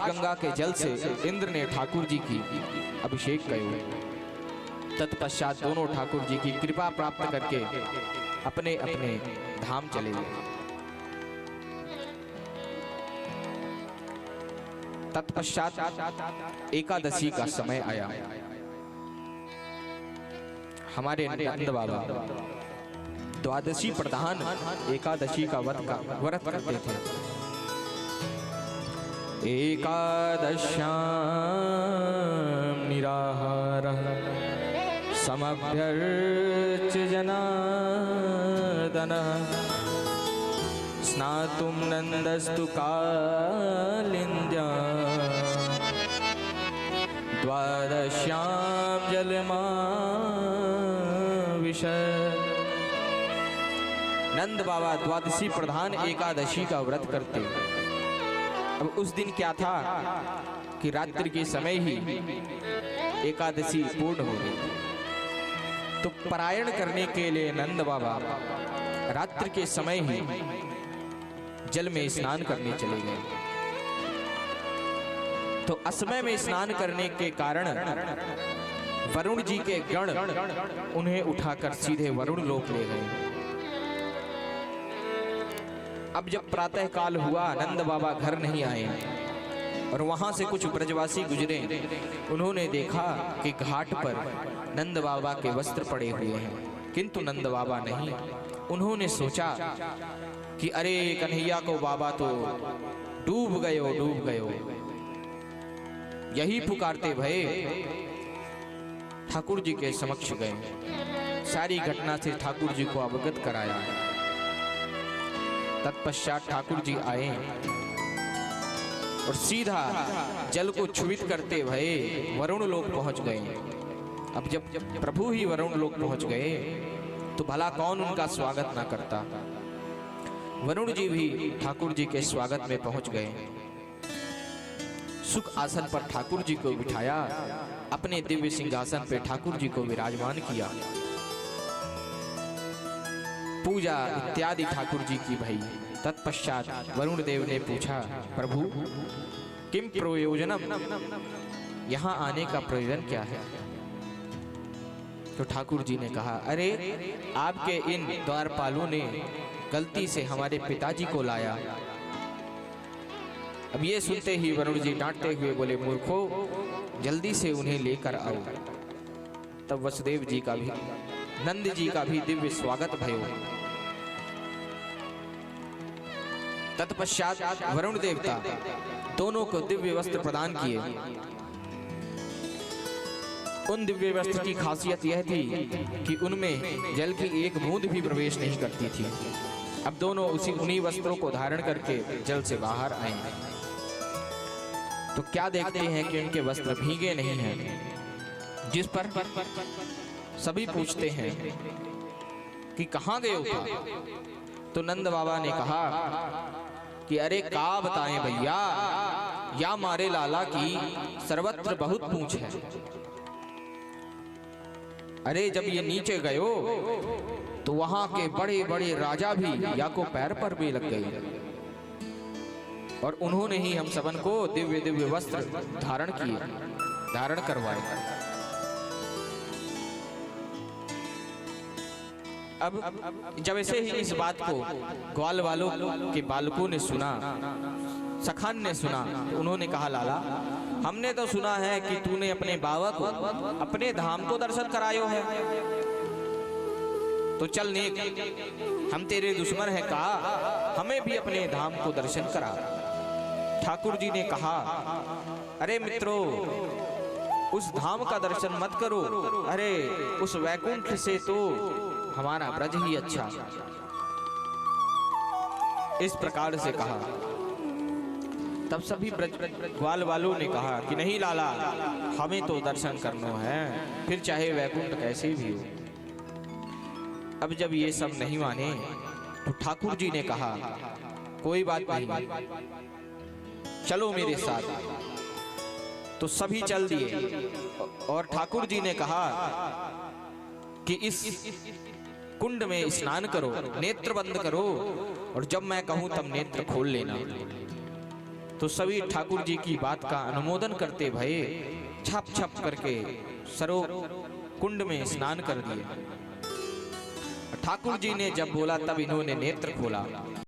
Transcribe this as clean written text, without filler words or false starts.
गंगा के जल से इंद्र ने ठाकुर जी की अभिषेक कयो। तत्पश्चात दोनों ठाकुर जी की कृपा प्राप्त करके अपने अपने धाम चले गए। तत्पश्चात एकादशी का समय आया। हमारे नंद बाबा द्वादशी प्रधान एकादशी का व्रत करते थे। एकादश्यां निराहारः समभ्यर्च्य जनार्दनः स्नातुं नन्दस्तु कालिन्द्यां द्वादश्यां जलमाविशत्। नंद बाबा द्वादशी प्रधान एकादशी का व्रत करते। अब उस दिन क्या था कि रात्रि के समय ही एकादशी पूर्ण हो गई। तो पारायण करने के लिए नंद बाबा रात्रि के समय ही जल में स्नान करने चले गए। तो असमय में स्नान करने के कारण वरुण जी के गण उन्हें उठाकर सीधे वरुण लोक ले गए। अब जब प्रातः काल हुआ, नंद बाबा घर नहीं आए और वहां से कुछ ब्रजवासी गुजरे। उन्होंने देखा कि घाट पर नंद बाबा के वस्त्र पड़े हुए हैं, किंतु नंद बाबा नहीं। उन्होंने सोचा कि अरे कन्हैया को बाबा तो डूब गयो डूब गयो। यही पुकारते भये ठाकुर जी के समक्ष गए। सारी घटना से ठाकुर जी को अवगत कराया। तत्पश्चात ठाकुर जी आए और सीधा जल को छुवित करते भये वरुण लोक पहुंच गए। अब जब प्रभु ही वरुण लोक पहुंच गए तो भला कौन उनका स्वागत ना करता। वरुण जी भी ठाकुर जी के स्वागत में पहुंच गए। सुख आसन पर ठाकुर जी को बिठाया, अपने दिव्य सिंहासन पे ठाकुर जी को विराजमान किया। पूजा इत्यादि ठाकुर जी की भई। तत्पश्चात वरुण देव ने पूछा, प्रभु किम प्रयोजनम, यहाँ आने का प्रयोजन क्या है? तो ठाकुर जी ने कहा, अरे आपके इन द्वारपालों ने गलती से हमारे पिताजी को लाया। अब ये सुनते ही वरुण जी डांटते हुए बोले, मूर्खो जल्दी से उन्हें लेकर आओ। तब वसुदेव जी का भी नंद जी का भी दिव्य स्वागत भयो। तत्पश्चात वरुण देवता दोनों को दिव्य वस्त्र प्रदान किए। उन दिव्य वस्त्र की खासियत यह थी कि उनमें जल की एक बूंद भी प्रवेश नहीं करती थी। अब दोनों उन्हीं वस्त्रों को धारण करके जल से बाहर आए। तो क्या देखते हैं कि उनके वस्त्र भीगे नहीं हैं, जिस पर सभी पूछते हैं कि कहाँ गए हो? तो नंद बाबा ने कहा कि अरे का बताएं भैया, या मारे लाला की सर्वत्र बहुत पूछ है। अरे जब ये नीचे गयो तो वहां के बड़े बड़े राजा भी या को पैर पर भी लग गए और उन्होंने ही हम सबन को दिव्य दिव्य वस्त्र धारण करवाए। अब जब ऐसे ही इस बात को ग्वाल वालों के बालकों ने सुना, सखान ने सुना, तो उन्होंने कहा, लाला हमने तो सुना है कि तूने अपने बाबा को अपने धाम को दर्शन करायो है, तो चल नेक, हम तेरे दुश्मन हैं का, हमें भी अपने धाम को दर्शन करा। ठाकुर जी ने कहा, अरे मित्रों उस धाम का दर्शन मत करो, अरे उस वैकुंठ से तो हमारा ब्रज ही अच्छा। इस प्रकार से कहा। तब सभी ब्रज ग्वाल वालों ने कहा कि नहीं लाला, हमें तो दर्शन करना है, फिर चाहे वैकुंठ कैसे भी हो। अब जब ये सब नहीं माने तो ठाकुर जी ने कहा, कोई बात नहीं, चलो मेरे साथ। तो सभी चल दिए और ठाकुर जी ने कहा कि इस कुंड में स्नान करो, नेत्र बंद करो और जब मैं कहूं तब नेत्र खोल लेना। तो सभी ठाकुर जी की बात का अनुमोदन करते भये छप छप करके सरो कुंड में स्नान कर दिए। ठाकुर जी ने जब बोला तब इन्होंने नेत्र खोला।